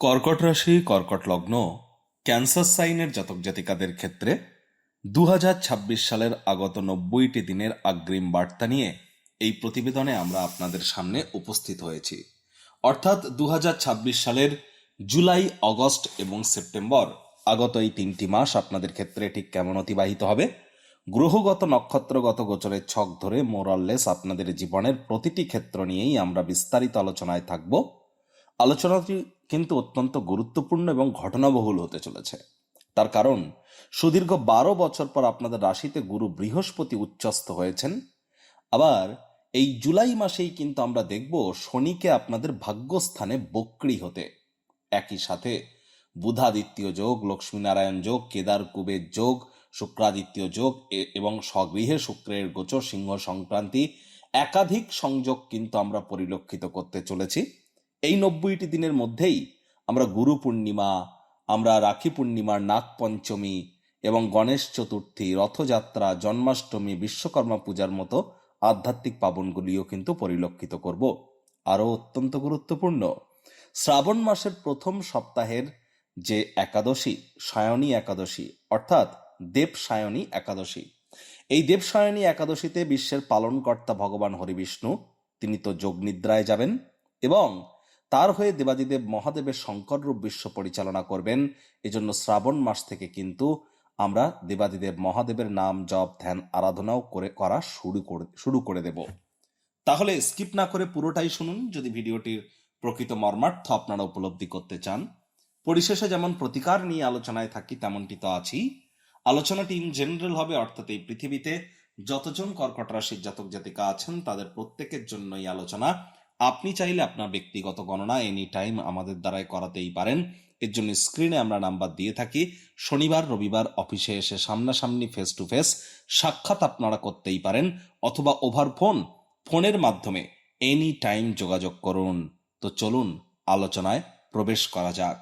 কর্কট রাশি, কর্কট লগ্ন, ক্যান্সার সাইনের জাতক জাতিকাদের ক্ষেত্রে 2026 সালের আগত 90টি দিনের অগ্রিম বার্তা নিয়ে এই প্রতিবেদনে আমরা আপনাদের সামনে উপস্থিত হয়েছি। অর্থাৎ 2026 সালের জুলাই, অগস্ট এবং সেপ্টেম্বর আগত এই 3টি মাস আপনাদের ক্ষেত্রে ঠিক কেমন অতিবাহিত হবে, গ্রহগত নক্ষত্রগত গোচরের ছক ধরে মোরাললেস আপনাদের জীবনের প্রতিটি ক্ষেত্র নিয়েই আমরা বিস্তারিত আলোচনায় থাকব। আলোচনাটি কিন্তু অত্যন্ত গুরুত্বপূর্ণ এবং ঘটনাবহুল হতে চলেছে। তার কারণ সুদীর্ঘ 12 বছর পর আপনাদের রাশিতে গুরু বৃহস্পতি উচ্চস্থ হয়েছেন। আবার এই জুলাই মাসেই কিন্তু আমরা দেখব শনিকে আপনাদের ভাগ্যস্থানে বক্রী হতে। একই সাথে বুধাদিত্য যোগ, লক্ষ্মীনারায়ণ যোগ, কেদার কুবের যোগ, শুক্রাদিত্য যোগ এবং স্বগৃহে শুক্রের গোচর, সিংহ সংক্রান্তি, একাধিক সংযোগ কিন্তু আমরা পরিলক্ষিত করতে চলেছি। এই 90টি দিনের মধ্যেই আমরা গুরু পূর্ণিমা, আমরা রাখি পূর্ণিমার নাগ পঞ্চমী এবং গণেশ চতুর্থী, রথযাত্রা, জন্মাষ্টমী, বিশ্বকর্মা পূজার মতো আধ্যাত্মিক পাবনগুলিও কিন্তু পরিলক্ষিত করব। আরও অত্যন্ত গুরুত্বপূর্ণ, শ্রাবণ মাসের প্রথম সপ্তাহের যে একাদশী, সায়নী একাদশী অর্থাৎ দেবসায়নী একাদশী, এই দেবসায়নী একাদশীতে বিশ্বের পালনকর্তা ভগবান হরিবিষ্ণু তিনি তো যোগ নিদ্রায় যাবেন এবং তার হয়ে দেবাদিদেব মহাদেবের শঙ্কর রূপ বিশ্ব পরিচালনা করবেন। এজন্য শ্রাবণ মাস থেকে কিন্তু আমরা দেবাদিদেব মহাদেবের নাম, জপ, ধ্যান, আরাধনাও করা শুরু করে দেব। তাহলে স্কিপ না করে পুরোটাই শুনুন যদি ভিডিওটির প্রকৃত মর্মার্থ আপনারা উপলব্ধি করতে চান। পরিশেষে যেমন প্রতিকার নিয়ে আলোচনায় থাকি তেমনটি তো আছি। আলোচনাটি ইন জেনারেল হবে, অর্থাৎ এই পৃথিবীতে যতজন কর্কট রাশির জাতক জাতিকা আছেন তাদের প্রত্যেকের জন্য এই আলোচনা। আপনি চাইলে আপনার ব্যক্তিগত গণনা এনি টাইম আমাদের দ্বারাই করাতেই পারেন। এর জন্য স্ক্রিনে আমরা নাম্বার দিয়ে থাকি। শনিবার রবিবার অফিসে এসে সামনাসামনি ফেস টু ফেস সাক্ষাৎ আপনারা করতেই পারেন, অথবা ওভার ফোনের মাধ্যমে এনি টাইম যোগাযোগ করুন। তো চলুন আলোচনায় প্রবেশ করা যাক।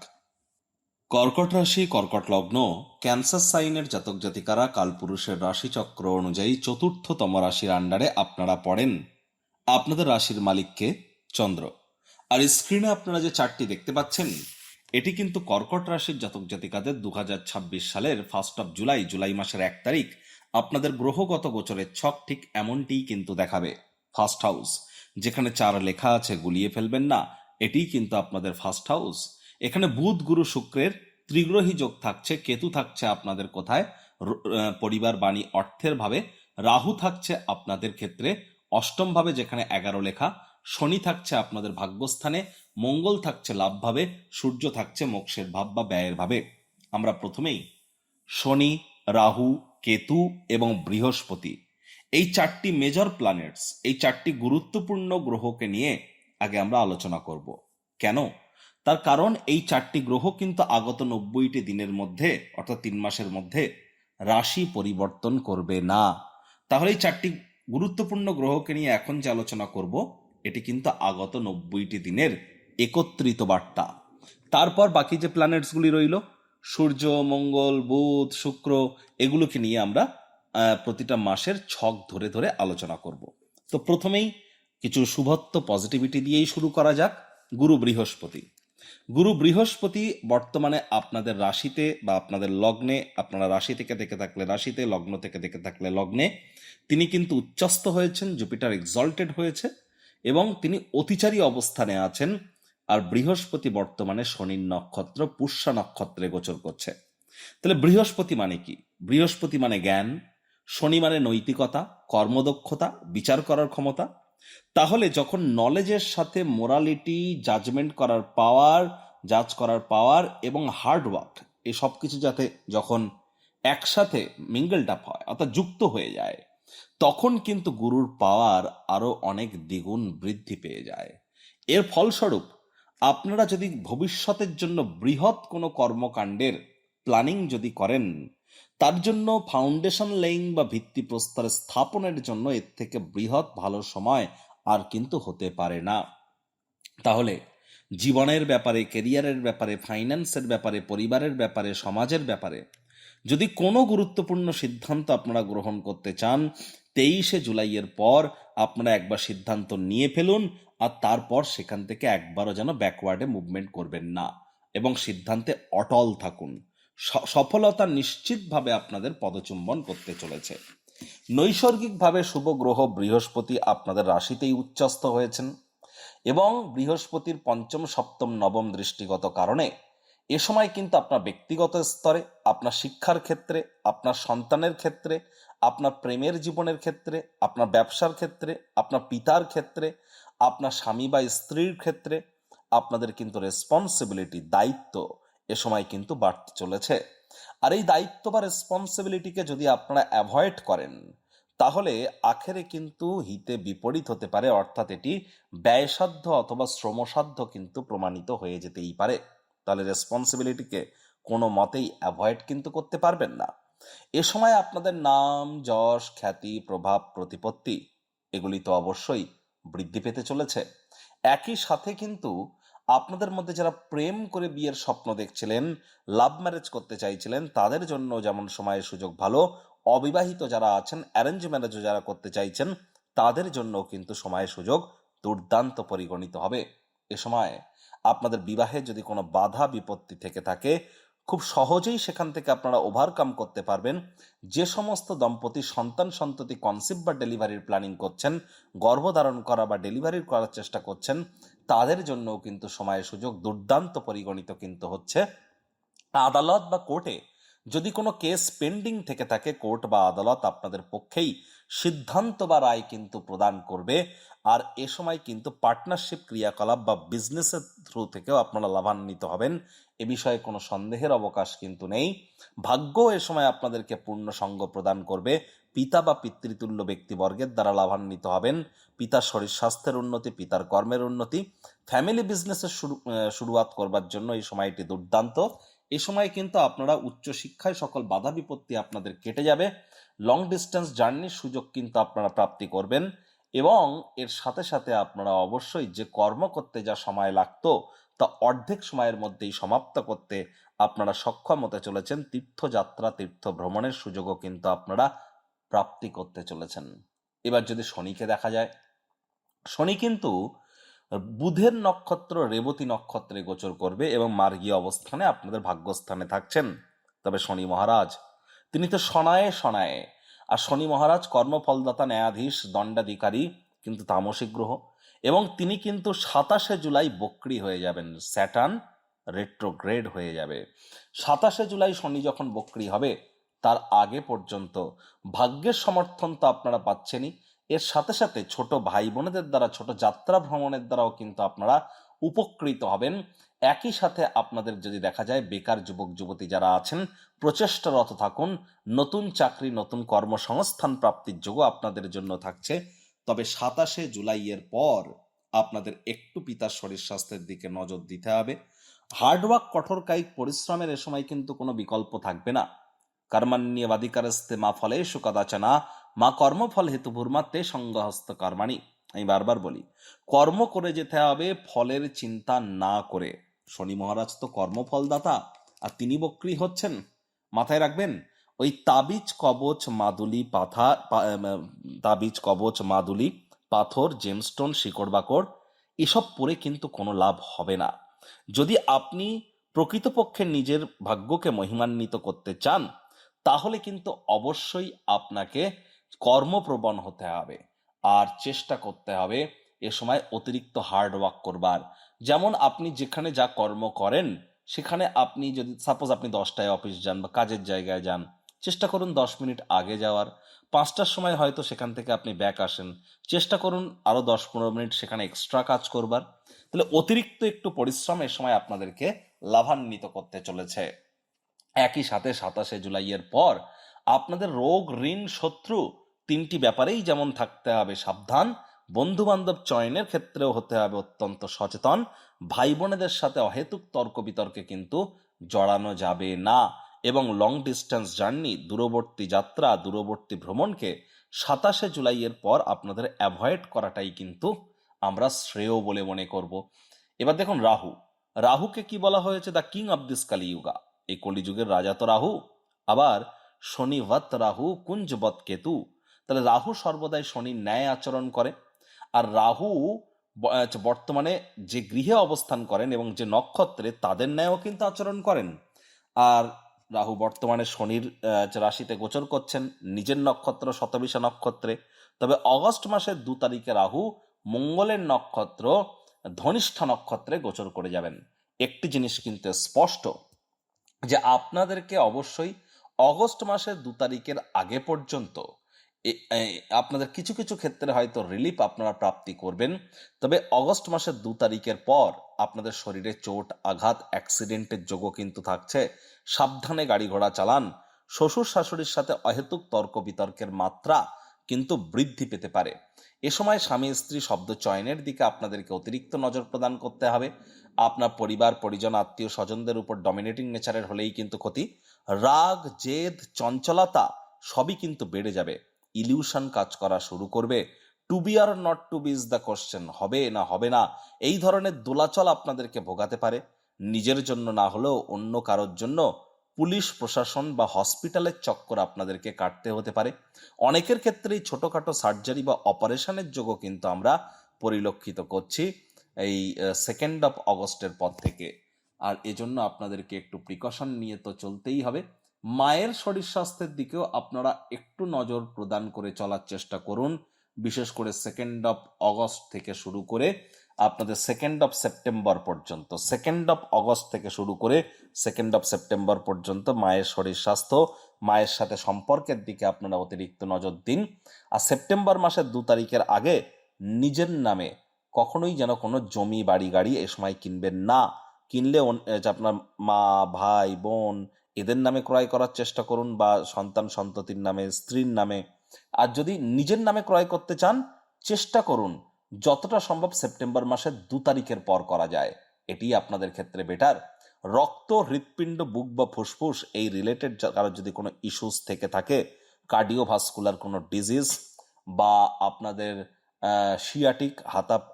কর্কট রাশি, কর্কট লগ্ন, ক্যান্সার সাইনের জাতক জাতিকারা কালপুরুষের রাশিচক্র অনুযায়ী চতুর্থতম রাশির আন্ডারে আপনারা পড়েন। আপনাদের রাশির মালিককে চন্দ্র। আর স্ক্রিনে আপনারা যে চার্টটি দেখতে পাচ্ছেন এটি কিন্তু কর্কট রাশির জাতক জাতিকাদের 2026 সালের 1 জুলাই মাসের 1 তারিখ আপনাদের গ্রহগত গোচরের ছক ঠিক এমনটিই কিন্তু দেখাবে। ফার্স্ট হাউস, যেখানে 4 লেখা আছে গুলিয়ে ফেলবেন না, এটিই কিন্তু আপনাদের ফার্স্ট হাউস। এখানে বুধ গুরু শুক্রের ত্রিগ্রহী যোগ থাকছে, কেতু থাকছে আপনাদের কোথায়, পরিবার, বাণী, অর্থের ভাবে, রাহু থাকছে আপনাদের ক্ষেত্রে অষ্টম ভাবে যেখানে 11 লেখা, শনি থাকছে আপনাদের ভাগ্যস্থানে, মঙ্গল থাকছে লাভ ভাবে, সূর্য থাকছে মোক্ষের ভাব বা ব্যয়ের ভাবে। আমরা প্রথমেই শনি, রাহু, কেতু এবং বৃহস্পতি, এই 4টি মেজর প্ল্যানেটস, এই 4টি গুরুত্বপূর্ণ গ্রহকে নিয়ে আগে আমরা আলোচনা করব। কেন? তার কারণ এই 4টি গ্রহ কিন্তু আগত 90টি দিনের মধ্যে অর্থাৎ 3 মাসের মধ্যে রাশি পরিবর্তন করবে না। তাহলে এই 4টি গুরুত্বপূর্ণ গ্রহকে নিয়ে এখন যে আলোচনা করব এটি কিন্তু আগত 90টি দিনের একত্রিত বার্তা। তারপর বাকি যে প্ল্যানেটসগুলি রইল, সূর্য, মঙ্গল, বুধ, শুক্র, এগুলোকে নিয়ে আমরা প্রতিটা মাসের ছক ধরে ধরে আলোচনা করব। তো প্রথমেই কিছু শুভত্ব পজিটিভিটি দিয়েই শুরু করা যাক। গুরু বৃহস্পতি বর্তমানে আপনাদের রাশিতে বা আপনাদের লগ্নে, আপনারা রাশি থেকে দেখে থাকলে রাশিতে, লগ্ন থেকে দেখে থাকলে লগ্নে, তিনি কিন্তু উচ্চস্থ হয়েছেন, জুপিটার এক্সল্টেড হয়েছে এবং তিনি অতিচারী অবস্থানে আছেন। আর বৃহস্পতি বর্তমানে শনির নক্ষত্র পুষ্যা নক্ষত্রে গোচর করছে। তাহলে বৃহস্পতি মানে কি? বৃহস্পতি মানে জ্ঞান, শনি মানে নৈতিকতা, কর্মদক্ষতা, বিচার করার ক্ষমতা। তাহলে যখন নলেজের সাথে মোরালিটি, জাজমেন্ট করার পাওয়ার, জাজ করার পাওয়ার এবং হার্ডওয়ার্ক, এই সব কিছু যাতে যখন একসাথে মিঙ্গলড আপ হয় অর্থাৎ যুক্ত হয়ে যায়, তখন কিন্তু গুরুর পাওয়ার আরো অনেক দ্বিগুণ বৃদ্ধি পেয়ে যায়। এর ফলস্বরূপ আপনারা যদি ভবিষ্যতের জন্য বৃহৎ কোনো কর্মকাণ্ডের প্ল্যানিং যদি করেন, তার জন্য ফাউন্ডেশন লেইং বা ভিত্তিপ্রস্তর স্থাপনের জন্য এর থেকে বৃহৎ ভালো সময় আর কিন্তু হতে পারে না। তাহলে জীবনের ব্যাপারে, কেরিয়ারের ব্যাপারে, ফাইন্যান্সের ব্যাপারে, পরিবারের ব্যাপারে, সমাজের ব্যাপারে যদি কোনো গুরুত্বপূর্ণ সিদ্ধান্ত আপনারা গ্রহণ করতে চান, 23শে জুলাইয়ের পর আপনারা একবার সিদ্ধান্ত নিয়ে ফেলুন আর তারপর সেখান থেকে একবারও যেন ব্যাকওয়ার্ডে মুভমেন্ট করবেন না। এবং সিদ্ধান্তে অটল থাকুন। সফলতা নিশ্চিতভাবে আপনাদের পদচুম্বন করতে চলেছে। নৈসর্গিকভাবে শুভ গ্রহ বৃহস্পতি আপনাদের রাশিতেই উচ্চস্থ হয়েছেন এবং বৃহস্পতির পঞ্চম, সপ্তম, নবম দৃষ্টিগত কারণে এ সময় কিন্তু আপনার ব্যক্তিগত স্তরে, আপনার শিক্ষার ক্ষেত্রে, আপনার সন্তানের ক্ষেত্রে, আপনার প্রেমের জীবনের ক্ষেত্রে, আপনার ব্যবসার ক্ষেত্রে, আপনার পিতার ক্ষেত্রে, আপনার স্বামী বা স্ত্রীর ক্ষেত্রে আপনাদের কিন্তু রেসপন্সিবিলিটি, দায়িত্ব এ সময় কিন্তু বাড়তে চলেছে। আর এই দায়িত্ব বা রেসপন্সিবিলিটিকে যদি আপনারা অ্যাভয়েড করেন তাহলে আখেরে কিন্তু হিতে বিপরীত হতে পারে, অর্থাৎ এটি ব্যয়সাধ্য অথবা শ্রমসাধ্য কিন্তু প্রমাণিত হয়ে যেতেই পারে। তাহলে রেসপন্সিবিলিটিকে কোনো মতেই অ্যাভয়েড কিন্তু করতে পারবেন না। এ সময় আপনাদের নাম, যশ, খ্যাতি, প্রভাব, প্রতিপত্তি এগুলি তো অবশ্যই বৃদ্ধি পেতে চলেছে। একই সাথে কিন্তু আপনাদের মধ্যে যারা প্রেম করে বিয়ের স্বপ্ন দেখছিলেন, লাভ ম্যারেজ করতে চাইছিলেন, তাদের জন্য যেমন সময়ের সুযোগ ভালো, অবিবাহিত যারা আছেন, অ্যারেঞ্জ ম্যারেজও যারা করতে চাইছেন, তাদের জন্য কিন্তু সময়ের সুযোগ দুর্দান্ত পরিগণিত হবে। এ সময় আপনাদের বিবাহে যদি কোনো বাধা বিপত্তি থেকে থাকে, খুব সহজেই সেখান থেকে আপনারা ওভারকাম করতে পারবেন। যে সমস্ত দম্পতি সন্তান সন্ততি কনসিভ বা ডেলিভারির প্ল্যানিং করছেন, গর্ভধারণ করা বা ডেলিভারি করার চেষ্টা করছেন, তাদের জন্যও কিন্তু সময়ের সুযোগ দুর্দান্ত পরিগণিত কিন্তু হচ্ছে। আদালত বা কোর্টে যদি কোনো কেস পেন্ডিং থেকে থাকে, কোর্ট বা আদালত আপনাদের পক্ষেই সিদ্ধান্ত বা রায় কিন্তু প্রদান করবে। আর এ সময় কিন্তু পার্টনারশিপ ক্রিয়াকলাপ বা বিজনেসের থ্রু থেকেও আপনারা লাভান্বিত হবেন, এ বিষয়ে কোনো সন্দেহের অবকাশ কিন্তু নেই। ভাগ্য এ সময় আপনাদেরকে পূর্ণ সঙ্গ প্রদান করবে। পিতা বা পিতৃতুল্য ব্যক্তিবর্গের দ্বারা লাভান্বিত হবেন। পিতার শরীর স্বাস্থ্যের উন্নতি, পিতার কর্মের উন্নতি, ফ্যামিলি বিজনেসের শুরুয়াত করবার জন্য এই সময়টি দুর্দান্ত। এ সময় কিন্তু আপনারা উচ্চশিক্ষায় সকল বাধা বিপত্তি আপনাদের কেটে যাবে। লং ডিস্টেন্স জার্নির সুযোগ কিন্তু আপনারা প্রাপ্তি করবেন এবং এর সাথে সাথে আপনারা অবশ্যই যে কর্ম করতে যা সময় লাগতো তা অর্ধেক সময়ের মধ্যেই সমাপ্ত করতে আপনারা সক্ষম হতে চলেছেন। তীর্থযাত্রা, তীর্থ ভ্রমণের সুযোগও কিন্তু আপনারা প্রাপ্তি করতে চলেছেন। এবার যদি শনিকে দেখা যায়, শনি কিন্তু বুধের নক্ষত্র রেবতী নক্ষত্রে গোচর করবে এবং মার্গীয় অবস্থানে আপনাদের ভাগ্যস্থানে থাকছেন। তবে শনি মহারাজ তিনি তো শনায়ে শনায়ে, আর শনি মহারাজ কর্মফলদাতা, ন্যায়াধীশ, দণ্ডাধিকারী কিন্তু তামসিক গ্রহ এবং তিনি কিন্তু 27শে জুলাই বক্রী হয়ে যাবেন। স্যাটার্ন রেট্রোগ্রেড হয়ে যাবে। 27শে জুলাই শনি যখন বক্রী হবে তার আগে পর্যন্ত ভাগ্যের সমর্থন তো আপনারা পাচ্ছেনই, এর সাথে সাথে ছোট ভাই বোনেদের দ্বারা ছোট যাত্রা ভ্রমণের দ্বারাও কিন্তু আপনারা উপকৃত হবেন। একই সাথে আপনাদের যদি দেখা যায় বেকার যুবক যুবতী যারা আছেন, প্রচেষ্টারত থাকুন। নতুন চাকরি, নতুন কর্মসংস্থান প্রাপ্তির যোগও আপনাদের জন্য থাকছে। তবে 27শে জুলাইয়ের পর আপনাদের একটু পিতার শরীর স্বাস্থ্যের দিকে নজর দিতে হবে। হার্ডওয়ার্ক, কঠোর কায়িক পরিশ্রমের এ সময় কিন্তু কোনো বিকল্প থাকবে না। কর্মণ্যেবাধিকারস্তে মা ফলেষু কদাচনা মা কর্মফল হেতুভূর্মা তে সঙ্গহস্ত কর্মাণি। আমি বারবার বলি, কর্ম করে যেতে হবে ফলের চিন্তা না করে। শনি মহারাজ তো কর্মফলদাতা আর তিনি বক্রী হচ্ছেন। মাথায় রাখবেন, ওই তাবিজ কবচ মাদুলি তাবিজ কবচ মাদুলি, পাথর, জেমস্টোন, শিকড় বাকড় এসব পরে কিন্তু কোনো লাভ হবে না। যদি আপনি প্রকৃতপক্ষে নিজের ভাগ্যকে মহিমান্বিত করতে চান তাহলে কিন্তু অবশ্যই আপনাকে কর্মপ্রবণ হতে হবে আর চেষ্টা করতে হবে এ সময় অতিরিক্ত হার্ড ওয়ার্ক করবার। যেমন আপনি যেখানে যা কর্ম করেন সেখানে আপনি যদি সাপোজ আপনি 10টায় অফিস যান বা কাজের জায়গায় যান, চেষ্টা করুন 10 মিনিট আগে যাওয়ার। 5টার সময় হয়তো সেখান থেকে আপনি ব্যাক আসেন, চেষ্টা করুন আরো 10-15 মিনিট সেখানে এক্সট্রা কাজ করবার। তাহলে অতিরিক্ত একটু পরিশ্রম এ সময় আপনাদেরকে লাভান্বিত করতে চলেছে। একই সাথে 27শে জুলাইয়ের পর আপনাদের রোগ, ঋণ, শত্রু তিনটি ব্যাপারেই যেমন থাকতে হবে সাবধান। বন্ধু বান্ধব চয়নের ক্ষেত্রেও হতে হবে অত্যন্ত সচেতন। ভাই বোনেদের সাথে অহেতুক তর্ক বিতর্কে কিন্তু জড়ানো যাবে না এবং লং ডিস্টেন্স জার্নি, দূরবর্তী যাত্রা, দূরবর্তী ভ্রমণকে 27শে জুলাইয়ের পর আপনাদের অ্যাভয়েড করাটাই কিন্তু আমরা শ্রেয় বলে মনে করব। এবার দেখুন রাহু, রাহুকে কি বলা হয়েছে? The king of this Kaliyuga. এই কলিযুগের রাজা তো রাহু। আবার শনিবৎ রাহু কুঞ্জবৎ কেতু। তাহলে রাহু সর্বদাই শনির ন্যায় আচরণ করে। আর রাহু বর্তমানে যে গৃহে অবস্থান করেন এবং যে নক্ষত্রে, তাদের ন্যায়ও কিন্তু আচরণ করেন। আর রাহু বর্তমানে শনির রাশিতে গোচর করছেন, নিজের নক্ষত্র শতবিশা নক্ষত্রে। তবে অগস্ট মাসের 2 তারিখে রাহু মঙ্গলের নক্ষত্র ধনিষ্ঠা নক্ষত্রে গোচর করে যাবেন। একটি জিনিস কিন্তু স্পষ্ট, যে আপনাদেরকে অবশ্যই অগস্ট মাসের 2 তারিখের আগে পর্যন্ত আপনাদের কিছু কিছু ক্ষেত্রে হয়তো রিলিফ আপনারা প্রাপ্তি করবেন। তবে অগস্ট মাসের 2 তারিখের পর আপনাদের শরীরে চোট, আঘাত, অ্যাক্সিডেন্টের যোগও কিন্তু থাকছে। সাবধানে গাড়ি ঘোড়া চালান। শ্বশুর শাশুড়ির সাথে অহেতুক তর্ক বিতর্কের মাত্রা কিন্তু বৃদ্ধি পেতে পারে। এ সময় স্বামী স্ত্রী শব্দ চয়নের দিকে আপনাদেরকে অতিরিক্ত নজর প্রদান করতে হবে। আপনার পরিবার পরিজন আত্মীয় স্বজনদের উপর ডমিনেটিং নেচারের হলেই কিন্তু ক্ষতি। রাগ, জেদ, চঞ্চলতা সবই কিন্তু বেড়ে যাবে। ইলিউশন কাজ করা শুরু করবে। To be or not to be is the question, হবে না হবে না, এই ধরনের দোলাচল আপনাদেরকে ভোগাতে পারে। নিজের জন্য না হলেও অন্য কারোর জন্য পুলিশ প্রশাসন বা হসপিটালের চক্কর আপনাদেরকে কাটতে হতে পারে। অনেকের ক্ষেত্রেই ছোটখাটো সার্জারি বা অপারেশনের যোগও কিন্তু আমরা পরিলক্ষিত করছি এই 2 অগস্টের পর থেকে। আর এজন্য আপনাদেরকে একটু প্রিকশন নিয়ে তো চলতেই হবে। মায়ের শরীর স্বাস্থ্যের দিকেও আপনারা একটু নজর প্রদান করে চলার চেষ্টা করুন। বিশেষ করে 2 অগস্ট থেকে শুরু করে আপনাদের 2 সেপ্টেম্বর পর্যন্ত, 2 অগস্ট থেকে শুরু করে 2 সেপ্টেম্বর পর্যন্ত মায়ের শরীর স্বাস্থ্য, মায়ের সাথে সম্পর্কের দিকে আপনারা অতিরিক্ত নজর দিন। আর সেপ্টেম্বর মাসের 2 তারিখের আগে নিজের নামে কখনোই যেন কোনো জমি, বাড়ি, গাড়ি এ সময় কিনবেন না। কিনলে আপনার মা, ভাই, বোন এদের নামে ক্রয় করার চেষ্টা করুন, বা সন্তান সন্ততির নামে, স্ত্রীর নামে। আর যদি নিজের নামে ক্রয় করতে চান, চেষ্টা করুন যতটা সম্ভব সেপ্টেম্বর মাসের 2 তারিখের পর করা যায়, এটি আপনাদের ক্ষেত্রে বেটার। রক্ত, হৃৎপিণ্ড, বুক বা ফুসফুস এই রিলেটেড কারোর যদি কোনো ইস্যুস থেকে থাকে, কার্ডিওভাস্কুলার কোনো ডিজিজ, বা আপনাদের সিয়াটিক,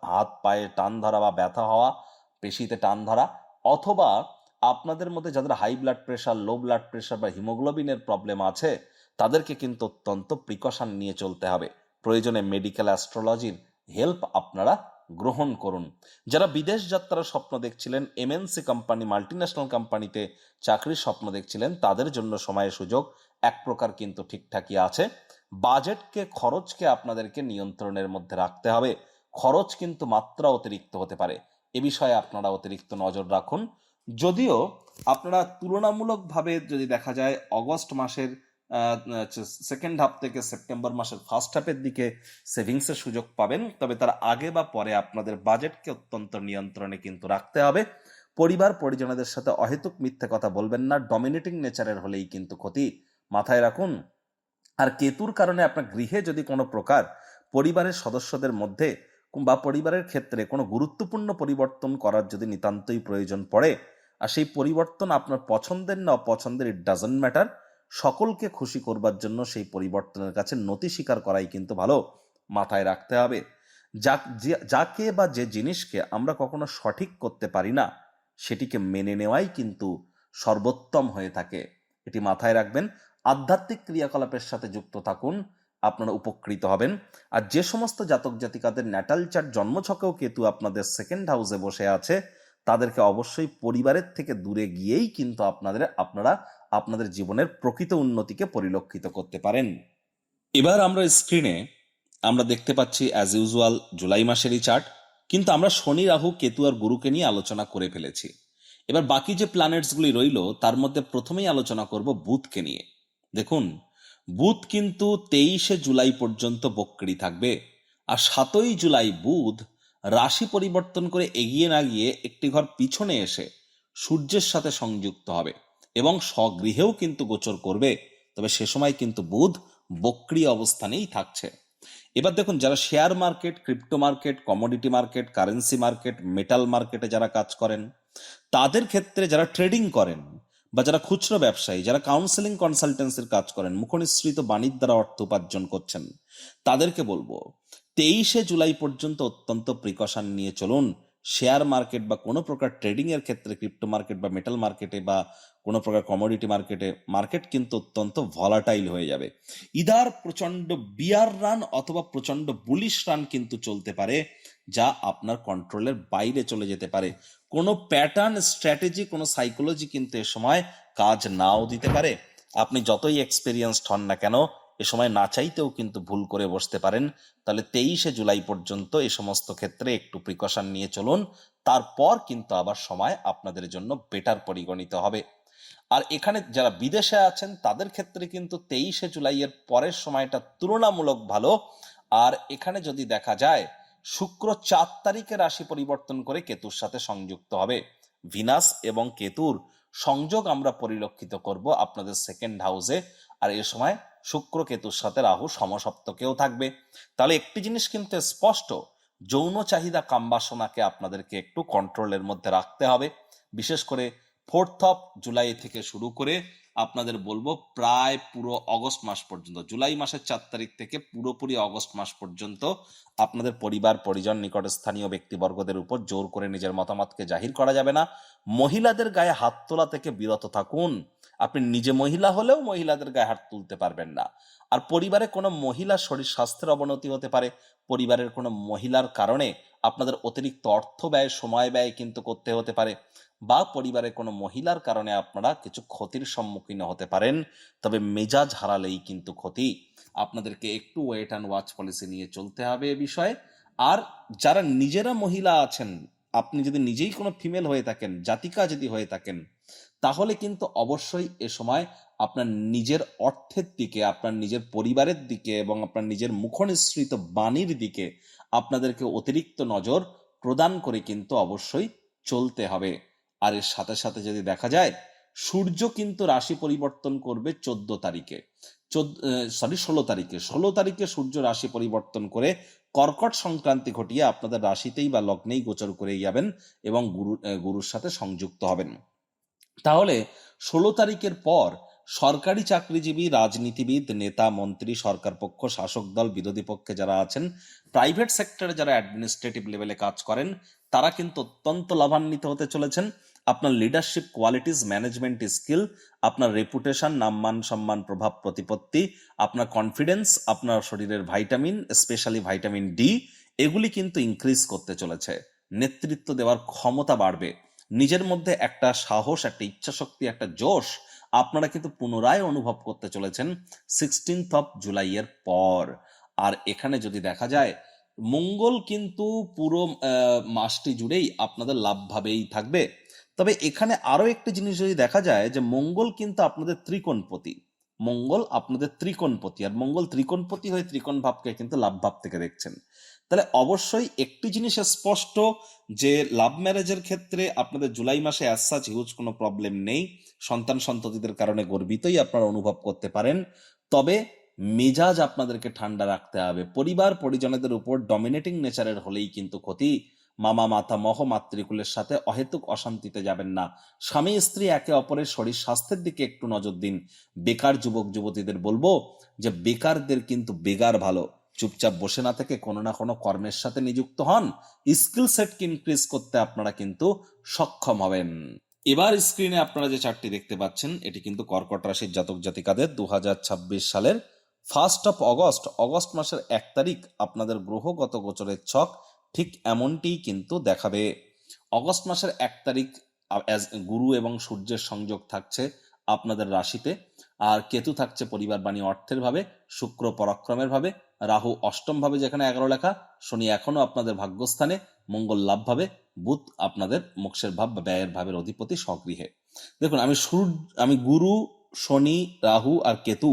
হাত পায়ে টান ধরা বা ব্যথা হওয়া, পেশিতে টান ধরা, অথবা আপনাদের মধ্যে যাদের high blood pressure, low blood pressure বা হিমোগ্লোবিনের প্রবলেম আছে, তাদেরকে কিন্তু অত্যন্ত প্রিকশন নিয়ে চলতে হবে। প্রয়োজনে মেডিকেল অ্যাস্ট্রোলজির হেল্প আপনারা গ্রহণ করুন। যারা বিদেশ যাত্রার স্বপ্ন দেখছিলেন, এমএনসি কোম্পানি, মাল্টিন্যাশনাল কোম্পানিতে চাকরির স্বপ্ন দেখছিলেন, তাদের জন্য সময় সুযোগ এক প্রকার কিন্তু ঠিকঠাকই আছে। বাজেটকে, খরচকে আপনাদেরকে নিয়ন্ত্রণের মধ্যে রাখতে হবে। খরচ কিন্তু মাত্রা অতিরিক্ত হতে পারে, এ বিষয়ে আপনারা অতিরিক্ত নজর রাখুন। যদিও আপনারা তুলনামূলকভাবে যদি দেখা যায় অগস্ট মাসের সেকেন্ড হাফ থেকে সেপ্টেম্বর মাসের ফার্স্ট হাফের দিকে সেভিংসের সুযোগ পাবেন, তবে তার আগে বা পরে আপনাদের বাজেটকে অত্যন্ত নিয়ন্ত্রণে কিন্তু রাখতে হবে। পরিবার পরিজনদের সাথে অহেতুক মিথ্যে কথা বলবেন না, ডমিনেটিং নেচারের হলেই কিন্তু ক্ষতি, মাথায় রাখুন। আর কেতুর কারণে আপনার গৃহে যদি কোনো প্রকার পরিবারের সদস্যদের মধ্যে বা পরিবারের ক্ষেত্রে কোনো গুরুত্বপূর্ণ পরিবর্তন করার যদি নিতান্তই প্রয়োজন পড়ে, আর সেই পরিবর্তন আপনার পছন্দের না অপছন্দের, ইট ডাজন্ট ম্যাটার, সকলকে খুশি করবার জন্য সেই পরিবর্তনের কাছে নতি স্বীকার করাই কিন্তু ভালো, মাথায় রাখতে হবে। যাকে বা যে জিনিসকে আমরা কখনো সঠিক করতে পারি না, সেটিকে মেনে নেওয়াই কিন্তু সর্বোত্তম হয়ে থাকে, এটি মাথায় রাখবেন। আধ্যাত্মিক ক্রিয়াকলাপের সাথে যুক্ত থাকুন, আপনারা উপকৃত হবেন। আর যে সমস্ত জাতক জাতিকাদের ন্যাটাল চার্ট জন্মছকেও কেতু আপনাদের সেকেন্ড হাউসে বসে আছে, তাদেরকে অবশ্যই পরিবারের থেকে দূরে গিয়েই কিন্তু আপনারা আপনাদের জীবনের প্রকৃত উন্নতিকে পরিলক্ষিত করতে পারেন। এবার আমরা স্ক্রিনে আমরা দেখতে পাচ্ছি অ্যাজ ইউজুয়াল জুলাই মাসেরই চার্ট, কিন্তু আমরা শনি, রাহু, কেতু আর গুরুকে নিয়ে আলোচনা করে ফেলেছি। এবার বাকি যে প্ল্যানেটসগুলি রইল, তার মধ্যে প্রথমেই আলোচনা করব বুধকে নিয়ে। দেখুন, বুধ কিন্তু 23 জুলাই পর্যন্ত বক্রী থাকবে। আর 7 জুলাই বুধ রাশি পরিবর্তন করে এগিয়ে না গিয়ে একটি ঘর পিছনে এসে সূর্যের সাথে সংযুক্ত হবে এবং স্বগৃহেও কিন্তু গোচর করবে। তবে সে সময় কিন্তু বুধ বক্রী অবস্থানেই থাকছে। এবার দেখুন, যারা share market, crypto market, commodity market, currency market, metal মার্কেটে যারা কাজ করেন, তাদের ক্ষেত্রে যারা ট্রেডিং করেন, বা যারা খুচরো ব্যবসায়ী, যারা কাউন্সেলিং কনসালটেন্সির কাজ করেন, মুখনিসৃত বাণীর দ্বারা অর্থ উপার্জন করছেন, তাদেরকে বলবো 23 জুলাই পর্যন্ত অত্যন্ত প্রিকশন নিয়ে চলুন। শেয়ার মার্কেট বা কোনো প্রকার ট্রেডিং এর ক্ষেত্রে, ক্রিপ্টো মার্কেট বা মেটাল মার্কেটে বা কোনো প্রকার কমোডিটি মার্কেটে, মার্কেট কিন্তু অত্যন্ত ভলাটাইল হয়ে যাবে। ইদার প্রচন্ড বিয়ার রান অথবা প্রচন্ড বুলিশ রান কিন্তু চলতে পারে, যা আপনার কন্ট্রোলের বাইরে চলে যেতে পারে। কোনো প্যাটার্ন, স্ট্র্যাটেজি, কোনো সাইকোলজি কিন্তু এ সময় কাজ নাও দিতে পারে। আপনি যতই এক্সপিরিয়েন্সড হন না কেন, এ সময় না চাইতেও কিন্তু ভুল করে বসতে পারেন। তাহলে 23শে জুলাই পর্যন্ত এই সমস্ত ক্ষেত্রে একটু প্রিকশন নিয়ে চলুন, তারপর কিন্তু আবার সময় আপনাদের জন্য বেটার পরিগণিত হবে। আর এখানে যারা বিদেশে আছেন তাদের ক্ষেত্রে কিন্তু 23শে জুলাইয়ের পরের সময়টা তুলনামূলক ভালো। আর এখানে যদি দেখা যায়, শুক্র 4 তারিখে রাশি পরিবর্তন করে কেতুর সাথে সংযুক্ত হবে। ভিনাস এবং কেতুর সংযোগ আমরা পরিলক্ষিত করব আপনাদের সেকেন্ড হাউসে। আর এ সময় শুক্র কেতুর সাথে রাহু সমসপ্তকেও থাকবে। তাহলে একটি জিনিস কিন্তু স্পষ্ট, যৌন চাহিদা কামবাসনাকে আপনাদেরকে একটু কন্ট্রোলের মধ্যে রাখতে হবে। বিশেষ করে 4th অফ জুলাই থেকে শুরু করে আপনাদের বলবো প্রায় পুরো অগস্ট মাস পর্যন্ত, জুলাই মাসের 4 তারিখ থেকে পুরোপুরি অগস্ট মাস পর্যন্ত আপনাদের পরিবার পরিজন নিকটস্থানীয় ব্যক্তিবর্গদের উপর জোর করে নিজের মতামতকে জাহির করা যাবে না। মহিলাদের গায়ে হাত তোলা থেকে বিরত থাকুন। আপনি নিজে মহিলা হলেও মহিলাদের গায়ে হাত তুলতে পারবেন না। আর পরিবারে কোনো মহিলার শরীর স্বাস্থ্যের অবনতি হতে পারে। পরিবারের কোনো মহিলার কারণে আপনাদের অতিরিক্ত অর্থ ব্যয়, সময় ব্যয় কিন্তু করতে হতে পারে, বা পরিবারের কোনো মহিলার কারণে আপনারা কিছু ক্ষতির সম্মুখীন হতে পারেন। তবে মেজাজ হারালেই কিন্তু ক্ষতি। আপনাদেরকে একটু ওয়েট অ্যান্ড ওয়াচ পলিসি নিয়ে চলতে হবে এ বিষয়ে। আর যারা নিজেরা মহিলা আছেন, আপনি যদি নিজেই কোনো ফিমেল হয়ে থাকেন, জাতিকা যদি হয়ে থাকেন, তাহলে কিন্তু অবশ্যই এ সময় আপনার নিজের অর্থের দিকে, আপনার নিজের পরিবারের দিকে এবং আপনার নিজের মুখনিসৃত বাণীর দিকে আপনাদেরকে অতিরিক্ত নজর প্রদান করে কিন্তু অবশ্যই চলতে হবে। আর এর সাথে সাথে যদি দেখা যায়, সূর্য কিন্তু রাশি পরিবর্তন করবে 14 তারিখে, 16 তারিখে সূর্য রাশি পরিবর্তন করে কর্কট সংক্রান্তি ঘটিয়ে আপনাদের রাশিতেই বা লগ্নেই গোচর করে যাবেন এবং গুরুর সাথে সংযুক্ত হবেন। তাহলে 16 তারিখের পর সরকারি চাকরিজীবী, রাজনীতিবিদ, নেতা, মন্ত্রী, সরকার পক্ষ, শাসক দল, বিরোধী পক্ষে যারা আছেন, প্রাইভেট সেক্টরে যারা অ্যাডমিনিস্ট্রেটিভ লেভেলে কাজ করেন, তারা কিন্তু অত্যন্ত লাভান্বিত হতে চলেছেন। আপনার লিডারশিপ কোয়ালিটিস, ম্যানেজমেন্ট স্কিল, আপনার রেপুটেশন, নামমান সম্মান, প্রভাব প্রতিপত্তি, আপনার কনফিডেন্স, আপনার শরীরের ভাইটামিন, স্পেশালি ভাইটামিন ডি, এগুলি কিন্তু ইনক্রিজ করতে চলেছে। নেতৃত্ব দেওয়ার ক্ষমতা বাড়বে। নিজের মধ্যে একটা সাহস, একটা ইচ্ছাশক্তি, একটা জোশ আপনারা কিন্তু পুনরায় অনুভব করতে চলেছেন 16th অফ জুলাইয়ের পর। আর এখানে যদি দেখা যায়, মঙ্গল কিন্তু পুরো মাসটি জুড়েই আপনাদের লাভভাবেই থাকবে। তবে এখানে আরো একটি জিনিস যদি দেখা যায়, যে মঙ্গল কিন্তু আপনাদের ত্রিকোণপতি। মঙ্গল আপনাদের ত্রিকোণপতি, আর মঙ্গল ত্রিকোণপতি হয়ে ত্রিকোণ ভাবকে কিন্তু লাভ ভাব থেকে দেখছেন। তাহলে অবশ্যই একটি জিনিস স্পষ্ট, যে লাভ ম্যারেজের ক্ষেত্রে আপনাদের জুলাই মাসে অ্যাজ সাচ হিউজ কোনো প্রবলেম নেই। সন্তান সন্ততিদের কারণে গর্বিতই আপনারা অনুভব করতে পারেন। তবে মেজাজ আপনাদেরকে ঠান্ডা রাখতে হবে। পরিবার পরিজনদের উপর ডমিনেটিং নেচারের হলেই কিন্তু ক্ষতি। মামা মাতামহ মাতৃকুলের সাথে অহেতুক অশান্তিতে যাবেন না। স্বামী স্ত্রী একে অপরের শরীর স্বাস্থ্যের দিকে একটু নজর দিন। বেকার যুবক যুবতীদের বলবো যে বেকারদের কিন্তু বেগার ভালো। চুপচাপ বসে না থেকে কোনো না কোনো কর্মের সাথে নিযুক্ত হন। স্কিল সেটকে ইনক্রিজ করতে আপনারা কিন্তু সক্ষম হবেন। এবার স্ক্রিনে আপনারা যে চার্টটি দেখতে পাচ্ছেন, এটি কিন্তু কর্কট রাশির জাতক জাতিকাদের 2026 সালের 1 অগস্ট, অগস্ট মাসের 1 তারিখ আপনাদের গ্রহগত গোচরের ছক ঠিক এমনটিই কিন্তু দেখাবে। অগস্ট মাসের 1 তারিখ গুরু এবং সূর্যের সংযোগ থাকছে আপনাদের রাশিতে। আর কেতু থাকছে পরিবার বাণী অর্থের ভাবে, শুক্র পরাক্রমের ভাবে, রাহু অষ্টম ভাবে যেখানে 11 লেখা, শনি এখনো আপনাদের ভাগ্যস্থানে, মঙ্গল লাভ ভাবে, বুধ আপনাদের মোক্ষের ভাব বা ব্যয়ের ভাবের অধিপতি স্বগৃহে। দেখুন, আমি গুরু, শনি, রাহু আর কেতু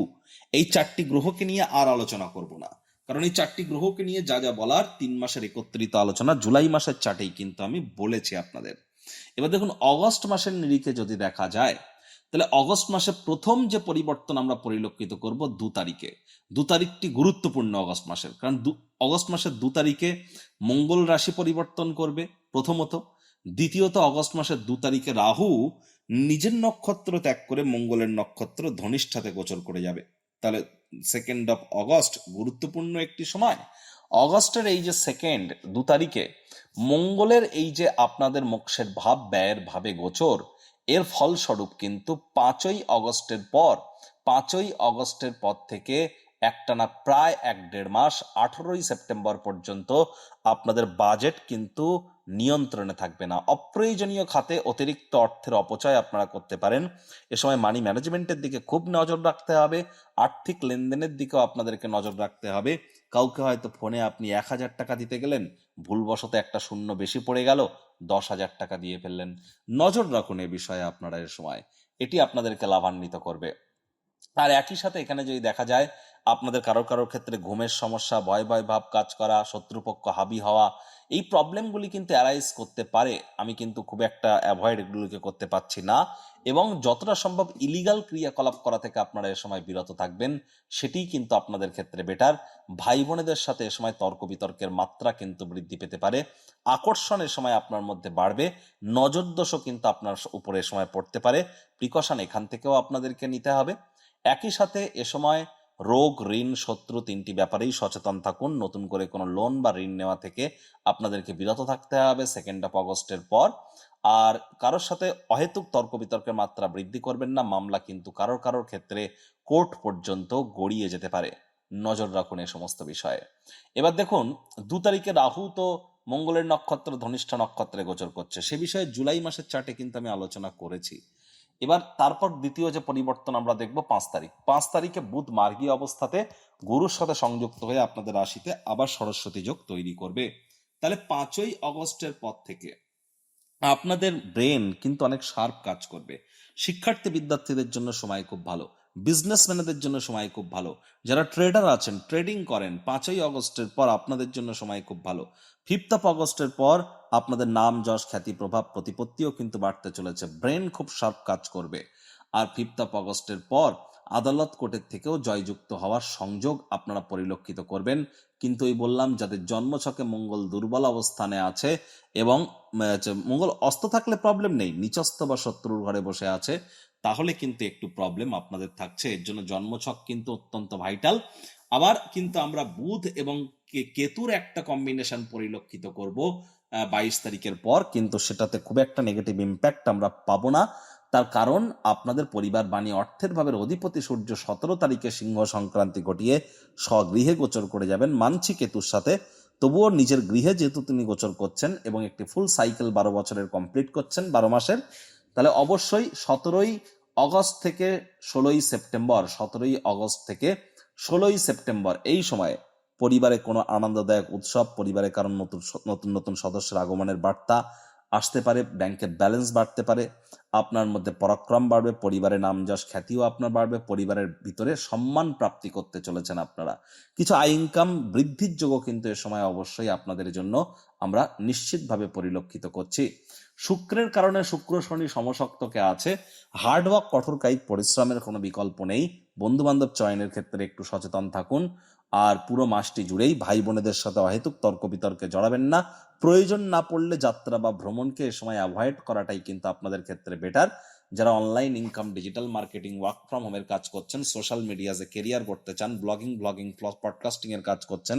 এই 4টি গ্রহকে নিয়ে আর আলোচনা করব না, কারণ এই 4টি গ্রহকে নিয়ে যা যা বলার 3 মাসের একত্রিত আলোচনা জুলাই মাসের চার্টেই কিন্তু আমি বলেছি আপনাদের। এবার দেখুন, অগস্ট মাসের নিরিখে যদি দেখা যায়, তাহলে অগস্ট মাসে প্রথম যে পরিবর্তন আমরা পরিলক্ষিত করব 2 তারিখে। 2 তারিখটি গুরুত্বপূর্ণ অগস্ট মাসের, কারণ অগস্ট মাসের 2 তারিখে মঙ্গল রাশি পরিবর্তন করবে প্রথমত। দ্বিতীয়ত, অগস্ট মাসের 2 তারিখে রাহু নিজের নক্ষত্র ত্যাগ করে মঙ্গলের নক্ষত্র ধনিষ্ঠাতে গোচর করে যাবে। তাহলে 2 অগস্ট গুরুত্বপূর্ণ একটি সময়। অগস্টের এই যে 2 তারিখে মঙ্গলের এই যে আপনাদের মোক্ষের ভাব ব্যয়ের ভাবে গোচর, এর ফলস্বরূপ কিন্তু 5 আগস্টের পর থেকে একটানা প্রায় 1-1.5 মাস 18ই সেপ্টেম্বর পর্যন্ত আপনাদের বাজেট কিন্তু নিয়ন্ত্রণে থাকবে না। অপ্রয়োজনীয় খাতে অতিরিক্ত অর্থের অপচয় আপনারা করতে পারেন। এ সময় মানি ম্যানেজমেন্টের দিকে খুব নজর রাখতে হবে। আর্থিক লেনদেনের দিকেও আপনাদেরকে নজর রাখতে হবে। কাউকে হয়তো ফোনে আপনি 1,000 টাকা দিতে গেলেন, ভুলবশত একটা শূন্য বেশি পড়ে গেল, 10,000 টাকা দিয়ে ফেললেন। নজর রাখুন এ বিষয়ে আপনারা এ সময়, এটি আপনাদেরকে লাভান্বিত করবে। আর একই সাথে এখানে যদি দেখা যায় আপনাদের কারোর ক্ষেত্রে ঘুমের সমস্যা, ভয় ভয় ভাব কাজ করা, শত্রুপক্ষ হাবি হওয়া, এই প্রবলেমগুলি কিন্তু অ্যারাইজ করতে পারে। আমি কিন্তু খুব একটা অ্যাভয়েড এগুলোকে করতে পারছি না, এবং যতটা সম্ভব ইলিগাল ক্রিয়াকলাপ করা থেকে আপনারা এ সময় বিরত থাকবেন, সেটিই কিন্তু আপনাদের ক্ষেত্রে বেটার। ভাই বোনেদের সাথে এ সময় তর্ক বিতর্কের মাত্রা কিন্তু বৃদ্ধি পেতে পারে। আকর্ষণ এ সময় আপনার মধ্যে বাড়বে। নজরদোষও কিন্তু আপনার উপরে এ সময় পড়তে পারে। প্রিকশন এখান থেকেও আপনাদেরকে নিতে হবে। একই সাথে এ সময় রোগ, ঋণ, শত্রু, তিনটি ব্যাপারেই সচেতন থাকুন। নতুন করে কোনো লোন বা ঋণ নেওয়া থেকে আপনাদেরকে বিরত থাকতে হবে 2 অগস্টের পর। আর কারোর সাথে অহেতুক তর্ক বিতর্কের মাত্রা বৃদ্ধি করবেন না। মামলা কিন্তু কারোর ক্ষেত্রে কোর্ট পর্যন্ত গড়িয়ে যেতে পারে। নজর রাখুন এ সমস্ত বিষয়ে। এবার দেখুন, 2 তারিখে রাহু তো মঙ্গলের নক্ষত্র ধনিষ্ঠা নক্ষত্রে গোচর করছে। সে বিষয়ে জুলাই মাসের চার্টে কিন্তু আমি আলোচনা করেছি। এবার তারপর দ্বিতীয় যে পরিবর্তন আমরা দেখব 5 তারিখ। 5 তারিখে বুধ মার্গী অবস্থাতে গুরুর সাথে সংযুক্ত হয়ে আপনাদের রাশিতে আবার সরস্বতী যোগ তৈরি করবে। তাহলে 5ই অগস্টের পর থেকে আপনাদের ব্রেন কিন্তু অনেক শার্প কাজ করবে। শিক্ষার্থী বিদ্যার্থীদের জন্য সময় খুব ভালো, বিজনেসম্যানদের জন্য সময় খুব ভালো, যারা ট্রেডার আছেন, ট্রেডিং করেন, 5ই অগস্টের পর আপনাদের জন্য সময় খুব ভালো। 5 অগস্টের পর আপনাদের নাম, যশ, খ্যাতি, প্রভাব, প্রতিপত্তিও কিন্তু বাড়তে চলেছে। ব্রেন খুব শার্প কাজ করবে। আর 5 অগস্টের পর আদালত কোর্টের থেকেও জয়যুক্ত হওয়ার সংযোগ আপনারা পরিলক্ষিত করবেন। কিন্তু এই বললাম, যাদের জন্মছকে মঙ্গল দুর্বল অবস্থানে আছে এবং মঙ্গল অস্ত থাকলে প্রবলেম নেই, নিচস্থ বা শত্রুর ঘরে বসে আছে, তাহলে কিন্তু একটু প্রবলেম আপনাদের থাকছে। এর জন্য জন্মছক কিন্তু অত্যন্ত ভাইটাল। আবার কিন্তু আমরা বুধ এবং কেতুর একটা কম্বিনেশন পরিলক্ষিত করব 22 তারিখের পর, কিন্তু সেটাতে খুব একটা নেগেটিভ ইম্প্যাক্ট আমরা পাবো না। তার কারণ আপনাদের পরিবার বাণী অর্থের ভাবের অধিপতি সূর্য 17 তারিখে সিংহ সংক্রান্তি ঘটিয়ে স্বগৃহে গোচর করে যাবেন মানছি কেতুর সাথে। তবুও নিজের গৃহে যেহেতু তিনি গোচর করছেন এবং একটি ফুল সাইকেল 12 বছরের কমপ্লিট করছেন 12 মাসের, তাহলে অবশ্যই 17ই অগস্ট থেকে 16ই সেপ্টেম্বর, 17ই অগস্ট থেকে 16ই সেপ্টেম্বর এই সময়ে পরিবারে কোনো আনন্দদায়ক উৎসব, পরিবারে কারণ নতুন নতুন নতুন সদস্যের আগমনের বার্তা আসতে পারে, ব্যাংকের ব্যালেন্স বাড়তে পারে, আপনার মধ্যে পরাক্রম বাড়বে, পরিবারের নাম যশ খ্যাতিও আপনার বাড়বে, পরিবারের ভিতরে সম্মান প্রাপ্তি করতে চলেছেন আপনারা। কিছু আয় ইনকাম বৃদ্ধির যোগও কিন্তু এ সময় অবশ্যই আপনাদের জন্য আমরা নিশ্চিতভাবে পরিলক্ষিত করছি। শুক্রের কারণে শুক্র শনি সমশক্তকে আছে। হার্ডওয়ার্ক, কঠোর কায়িক পরিশ্রমের কোনো বিকল্প নেই। বন্ধু বান্ধব চয়নের ক্ষেত্রে একটু সচেতন থাকুন। আর পুরো মাসটি জুড়েই ভাই বোনেদের সাথে অহেতুক তর্ক বিতর্কে জড়াবেন না। প্রয়োজন না পড়লে যাত্রা বা ভ্রমণকে এ সময় অ্যাভয়েড করাটাই কিন্তু আপনাদের ক্ষেত্রে বেটার। যারা online income, digital marketing, work from হোমের কাজ করছেন, সোশ্যাল মিডিয়াতে কেরিয়ার করতে চান, ব্লগিং পডকাস্টিং এর কাজ করছেন,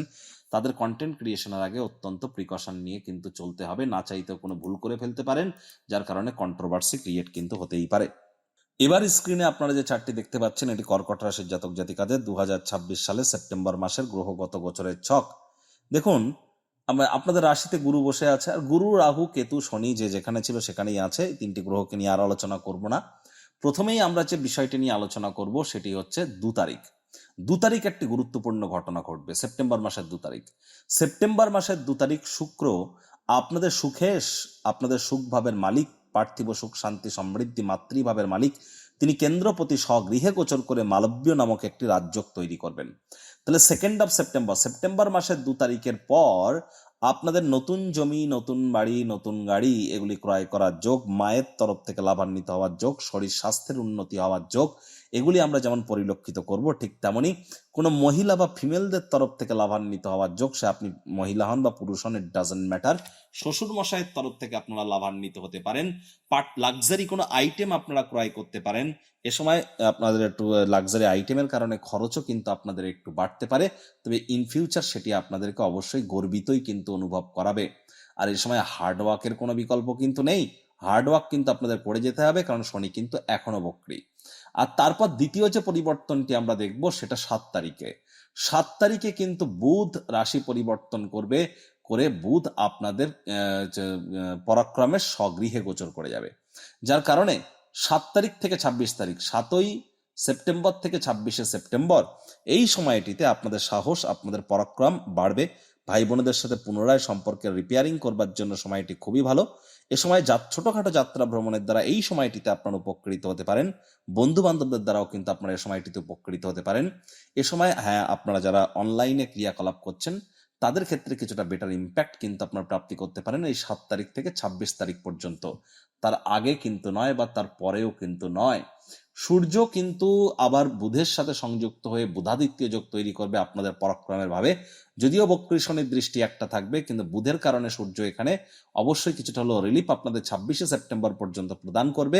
তাদের কন্টেন্ট ক্রিয়েশনের আগে অত্যন্ত প্রিকশন নিয়ে কিন্তু চলতে হবে। না চাইতেও কোনো ভুল করে ফেলতে পারেন, যার কারণে কন্ট্রোভার্সি ক্রিয়েট কিন্তু হতেই পারে। এবার স্ক্রিনে আপনারা যে চার্টটি দেখতে পাচ্ছেন, এটি কর্কট রাশির জাতক জাতিকাদের 2026 সালে সেপ্টেম্বর মাসের গ্রহগত গোচরের ছক। দেখুন, আপনাদের রাশিতে গুরু বসে আছে, আর গুরু, রাহু, কেতু, শনি যে যেখানে ছিল সেখানেই আছে। এই তিনটি গ্রহকে নিয়ে আর আলোচনা করব না। প্রথমেই আমরা যে বিষয়টি নিয়ে আলোচনা করব সেটি হচ্ছে 2 তারিখ। 2 তারিখ একটি গুরুত্বপূর্ণ ঘটনা ঘটবে। সেপ্টেম্বর মাসের 2 তারিখ। সেপ্টেম্বর মাসের 2 তারিখ শুক্র আপনাদের আপনাদের সুখ ভাবের মালিক, পার্থিব সুখ, শান্তি, সমৃদ্ধি, মাতৃভাবের মালিক, তিনি কেন্দ্রপতি স্বগৃহে গোচর করে মালব্য নামক একটি রাজযোগ তৈরি করবেন। তাহলে সেপ্টেম্বর মাসের 2 তারিখের পর আপনাদের নতুন জমি, নতুন বাড়ি, নতুন গাড়ি এগুলি ক্রয় করার যোগ, মায়ের তরফ থেকে লাভান্বিত হওয়ার যোগ, শরীর স্বাস্থ্যের উন্নতি হওয়ার যোগ, এগুলি আমরা যেমন পরিলক্ষিত করব, ঠিক তেমনি কোনো মহিলা বা ফিমেলদের তরফ থেকে লাভান্বিত হওয়ার যোগ। সে আপনি মহিলা হন বা পুরুষ হন, ইট ডাজেন্ট ম্যাটার। শ্বশুর মশাইয়ের তরফ থেকে আপনারা লাভান্বিত হতে পারেন। লাক্সারি কোনো আইটেম আপনারা ক্রয় করতে পারেন। এ সময় আপনাদের একটু লাক্সারি আইটেমের কারণে খরচও কিন্তু আপনাদের একটু বাড়তে পারে, তবে ইন ফিউচার সেটি আপনাদেরকে অবশ্যই গর্বিতই কিন্তু অনুভব করাবে। আর এই সময় হার্ডওয়ার্কের কোনো বিকল্প কিন্তু নেই। হার্ডওয়ার্ক কিন্তু আপনাদের করে যেতে হবে, কারণ শনি কিন্তু এখনো বক্রী। আর তারপর দ্বিতীয় যে পরিবর্তনটি আমরা দেখব সেটা 7 তারিখে। 7 তারিখে কিন্তু বুধ রাশি পরিবর্তন করবে, করে বুধ আপনাদের পরাক্রমের স্বগৃহে গোচর করে যাবে, যার কারণে 7 তারিখ থেকে 26 তারিখ, 7ই সেপ্টেম্বর থেকে 26শে সেপ্টেম্বর, এই সময়টিতে আপনাদের সাহস, আপনাদের পরাক্রম বাড়বে। ভাই বোনেদের সাথে পুনরায় সম্পর্কের রিপেয়ারিং করবার জন্য সময়টি খুবই ভালো। এ সময় ছোটখাটো যাত্রা ভ্রমণের দ্বারা এই সময়টিতে আপনারা উপকৃত হতে পারেন। বন্ধু বান্ধবদের দ্বারাও কিন্তু আপনারা এই সময়টিতে উপকৃত হতে পারেন। এ সময় হ্যাঁ, আপনারা যারা অনলাইনে ক্রিয়াকলাপ করছেন তাদের ক্ষেত্রে কিছুটা বেটার ইম্প্যাক্ট কিন্তু আপনারা প্রাপ্তি করতে পারেন এই 7 তারিখ থেকে 26 তারিখ পর্যন্ত। তার আগে কিন্তু নয় বা তার পরেও কিন্তু নয়। সূর্য কিন্তু আবার বুধের সাথে সংযুক্ত হয়ে বুধাদিত্য যোগ তৈরি করবে আপনাদের পরাক্রমের ভাবে। যদিও বক্রী শনির দৃষ্টি একটা থাকবে, কিন্তু বুধের কারণে সূর্য এখানে অবশ্যই কিছুটা হলেও রিলিফ আপনাদের 26শে সেপ্টেম্বর পর্যন্ত প্রদান করবে।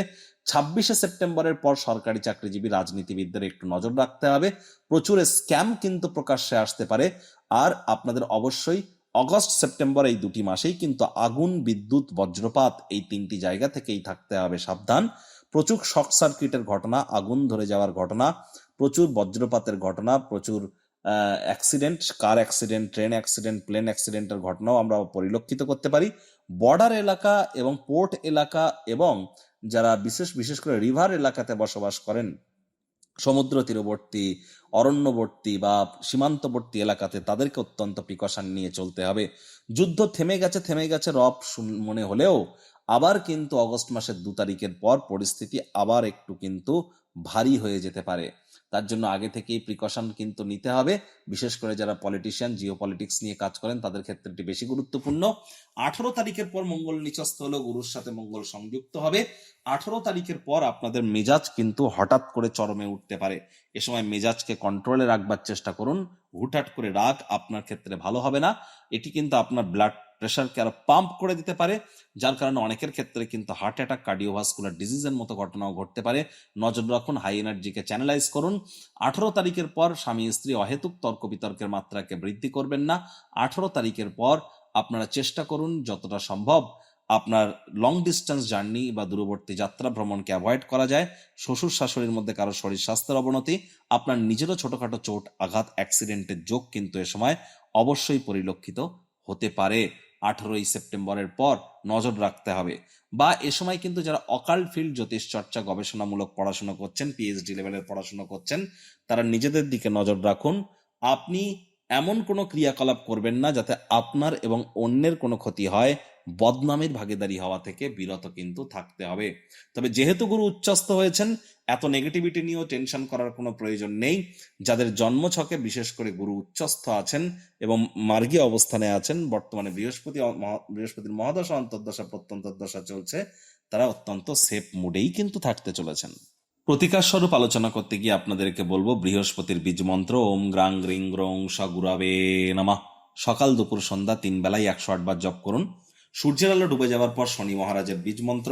26শে সেপ্টেম্বরের পর সরকারি চাকরিজীবী, রাজনীতিবিদদের একটু নজর রাখতে হবে। প্রচুর স্ক্যাম কিন্তু প্রকাশ্যে আসতে পারে। আর আপনাদের অবশ্যই অগস্ট সেপ্টেম্বর এই 2টি মাসেই কিন্তু আগুন, বিদ্যুৎ, বজ্রপাত এই 3টি জায়গা থেকেই থাকতে হবে সাবধান। প্রচুর শর্ট সার্কিটের ঘটনা, আগুন ধরে যাওয়ার ঘটনা, প্রচুর বজ্রপাতের ঘটনা, প্রচুর অ্যাক্সিডেন্ট, কার অ্যাক্সিডেন্ট, ট্রেন অ্যাক্সিডেন্ট, প্লেন অ্যাক্সিডেন্টের ঘটনাও আমরা পরিলক্ষিত করতে পারি। বর্ডার এলাকা এবং পোর্ট এলাকা এবং যারা বিশেষ করে রিভার এলাকাতে বসবাস করেন, সমুদ্র তীরবর্তী, অরণ্যবর্তী বা সীমান্তবর্তী এলাকাতে, তাদেরকে অত্যন্ত প্রিকশন নিয়ে চলতে হবে। যুদ্ধ থেমে গেছে রব মনে হলেও আবার কিন্তু অগস্ট মাসের 2 তারিখের পর পরিস্থিতি আবার একটু কিন্তু ভারী হয়ে যেতে পারে। তার জন্য আগে থেকেই প্রিকশন কিন্তু নিতে হবে। বিশেষ করে যারা পলিটিশিয়ান, জিও পলিটিক্স নিয়ে কাজ করেন তাদের ক্ষেত্রে এটি বেশি গুরুত্বপূর্ণ। 18 তারিখের পর মঙ্গল নিচস্থ হলেও গুরুর সাথে মঙ্গল সংযুক্ত হবে। 18 তারিখের পর আপনাদের মেজাজ কিন্তু হঠাৎ করে চরমে উঠতে পারে। এ সময় মেজাজকে কন্ট্রোলে রাখবার চেষ্টা করুন। হুটহাট করে রাগ আপনার ক্ষেত্রে ভালো হবে না। এটি কিন্তু আপনার ব্লাড প্রেশারকে আরো পাম্প করে দিতে পারে, যার কারণে অনেকের ক্ষেত্রে কিন্তু হার্ট অ্যাটাক, কার্ডিওভাস্কুলার ডিজিজের মতো ঘটনাও ঘটতে পারে। নজর রাখুন, হাই এনার্জিকে চ্যানেলাইজ করুন। 18 তারিখের পর স্বামী স্ত্রী অহেতুক তর্ক বিতর্কের মাত্রাকে বৃদ্ধি করবেন না। 18 তারিখের পর আপনারা চেষ্টা করুন যতটা সম্ভব আপনার লং ডিস্টেন্স জার্নি বা দূরবর্তী যাত্রা ভ্রমণকে অ্যাভয়েড করা যায়। শ্বশুর শাশুড়ির মধ্যে কারো শরীর স্বাস্থ্যের অবনতি, আপনার নিজেরও ছোটখাটো চোট, আঘাত, অ্যাক্সিডেন্টের যোগ কিন্তু এ সময় অবশ্যই পরিলক্ষিত হতে পারে। 18ই সেপ্টেম্বরের পর নজর রাখতে হবে। বা এ সময় কিন্তু যারা অকাল্ট ফিল্ড, জ্যোতিষ চর্চা, গবেষণামূলক পড়াশোনা করছেন, পিএইচডি লেভেলের পড়াশোনা করছেন, তারা নিজেদের দিকে নজর রাখুন। আপনি এমন কোনো ক্রিয়াকলাপ করবেন না যাতে আপনার এবং অন্যের কোনো ক্ষতি হয়। বদনামের ভাগীদারি হওয়া থেকে বিরত কিন্তু থাকতে হবে। তবে যেহেতু গুরু উচ্চস্থ হয়েছেন, এত নেগেটিভিটি নিয়েও টেনশন করার কোনো প্রয়োজন নেই। যাদের জন্মছকে বিশেষ করে গুরু উচ্চস্থ আছেন এবং মার্গী অবস্থানে আছেন, বর্তমানে বৃহস্পতির মহাদশা, অন্তর্দশা, প্রত্যন্তর্দশা চলছে, তারা অত্যন্ত সেফ মুডেই কিন্তু থাকতে চলেছেন। প্রতিকার স্বরূপ আলোচনা করতে গিয়ে আপনাদেরকে বলবো বৃহস্পতির বীজ মন্ত্র ওম গ্রাং গ্রিং গ্রং স গুরাবে নমঃ। সকাল দুপুর সন্ধ্যা 3 বেলায় 108 বার জপ করুন। সূর্যের আলো ডুবে যাওয়ার পর শনি মহারাজের বীজ মন্ত্র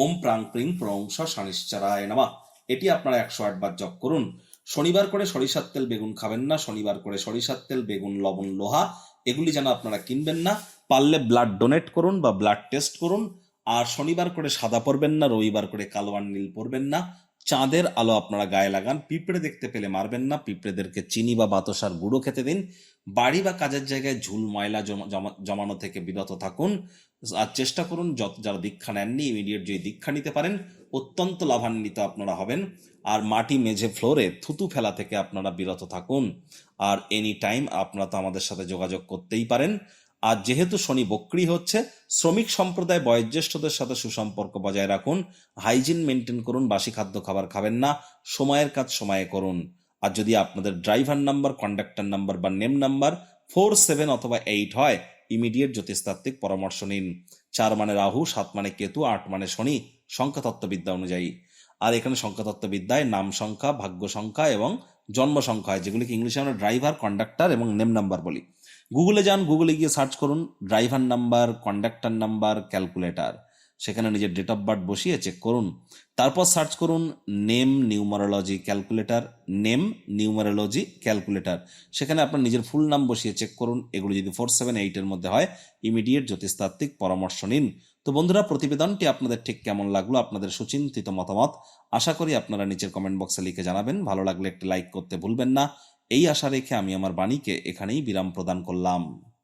ওম প্রাং প্রিং প্রং স শনিশ্চরায় নমঃ, এটি আপনারা 108 বার জপ করুন। শনিবার করে সরিষার তেল বেগুন খাবেন না। শনিবার করে সরিষার তেল, বেগুন, লবণ, লোহা এগুলি যেন আপনারা কিনবেন না। পারলে ব্লাড ডোনেট করুন বা ব্লাড টেস্ট করুন। আর শনিবার করে সাদা পরবেন না, রবিবার করে কালো আর নীল পরবেন না। চাঁদের আলো আপনারা গায়ে লাগান। পিঁপড়ে দেখতে পেলে মারবেন না। পিঁপড়েদেরকে চিনি বা বাতাসার গুঁড়ো খেতে দিন। বাড়ি বা কাজের জায়গায় ঝুল ময়লা জমানো থেকে বিরত থাকুন। আর চেষ্টা করুন যারা দীক্ষা নেননি ইমিডিয়েট যে দীক্ষা নিতে পারেন, অত্যন্ত লাভান্বিত আপনারা হবেন। আর মাটি, মেঝে, ফ্লোরে থুতু ফেলা থেকে আপনারা বিরত থাকুন। আর এনি টাইম আপনারা তো আমাদের সাথে যোগাযোগ করতেই পারেন। আর যেহেতু শনি বক্রী হচ্ছে, শ্রমিক সম্প্রদায় বয়োজ্যেষ্ঠদের সাথে সুসম্পর্ক বজায় রাখুন। হাইজিন মেনটেন করুন। বাসি খাদ্য খাবার খাবেন না। সময়ের কাজ সময়ে করুন। আর যদি আপনাদের ড্রাইভার নাম্বার, কন্ডাক্টর নাম্বার বা নেম নাম্বার 4, 7 অথবা 8 হয়, ইমিডিয়েট জ্যোতিষতাত্ত্বিক পরামর্শ নিন। 4 মানে রাহু, 7 মানে কেতু, 8 মানে শনি, সংখ্যাতত্ত্ববিদ্যা অনুযায়ী। আর এখানে সংখ্যাতত্ত্ববিদ্যায় নাম সংখ্যা, ভাগ্য সংখ্যা এবং জন্ম সংখ্যা হয়, যেগুলিকে ইংলিশে আমরা ড্রাইভার, কন্ডাক্টর এবং নেম নাম্বার বলি। গুগলে যান, গুগলে গিয়ে সার্চ করুন driver number, conductor number, calculator. সেখানে নিজের ডেট অফ বার্থ বসিয়ে চেক করুন। তারপর সার্চ করুন name numerology calculator, name numerology calculator. সেখানে আপনার নিজের ফুল নাম বসিয়ে চেক করুন। এগুলো যদি 4, 7, 8 মধ্যে হয়, ইমিডিয়েট জ্যোতিষতাত্ত্বিক পরামর্শ নিন। তো বন্ধুরা, প্রতিবেদনটি আপনাদের ঠিক কেমন লাগলো, আপনাদের সুচিন্তিত মতামত আশা করি আপনারা নিচের কমেন্ট বক্সে লিখে জানাবেন। ভালো লাগলে একটি লাইক করতে ভুলবেন না। এই আশা রেখে আমি আমার বাণীকে এখানেই বিরাম প্রদান করলাম।